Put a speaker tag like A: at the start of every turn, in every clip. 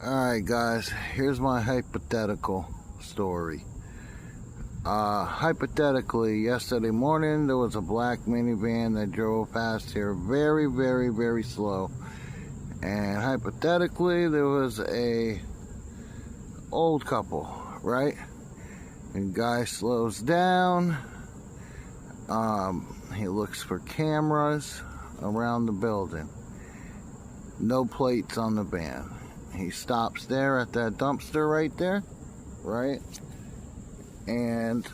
A: Alright guys, here's my hypothetical story. Hypothetically, yesterday morning there was a black minivan that drove past here very slow. And hypothetically there was a old couple, right? And guy slows down. He looks for cameras around the building. No plates on the van. He stops there at that dumpster right there, right? And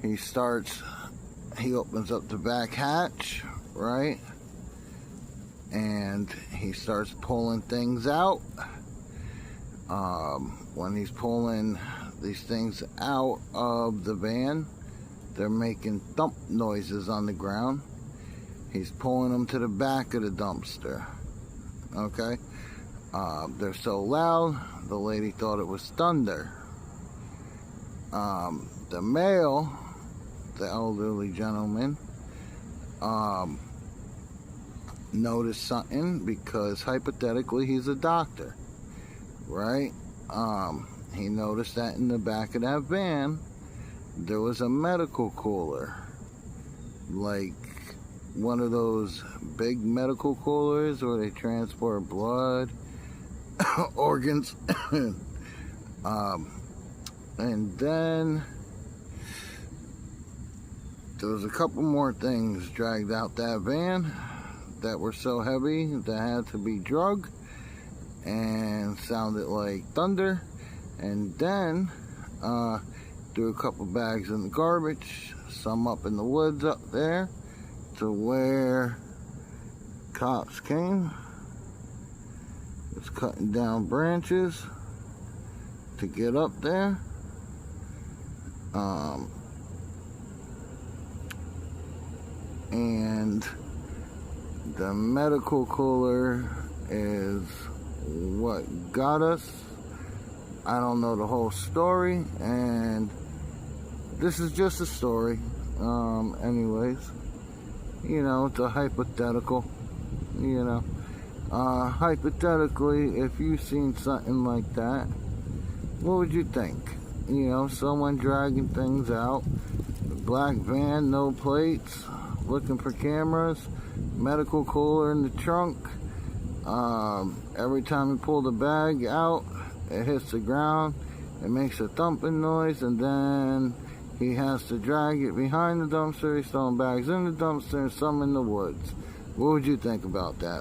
A: he opens up the back hatch, right? And he starts pulling things out. When he's pulling these things out of the van, they're making thump noises on the ground. He's pulling them to the back of the dumpster. Okay? They're so loud, the lady thought it was thunder. The male, the elderly gentleman, noticed something because hypothetically he's a doctor, right? He noticed that in the back of that van, there was a medical cooler. Like one of those big medical coolers where they transport blood, organs, and then there was a couple more things dragged out that van that were so heavy that had to be drug and sounded like thunder. And then threw a couple bags in the garbage, some up in the woods up there, to where cops came. Was cutting down branches to get up there. And the medical cooler is what got us. I don't know the whole story, and this is just a story. Anyways, you know, it's a hypothetical, you know. Hypothetically, if you've seen something like that, what would you think? You know, someone dragging things out, black van, no plates, looking for cameras, medical cooler in the trunk. Every time you pull the bag out, it hits the ground, it makes a thumping noise, and then he has to drag it behind the dumpster. He's throwing bags in the dumpster and some in the woods. What would you think about that?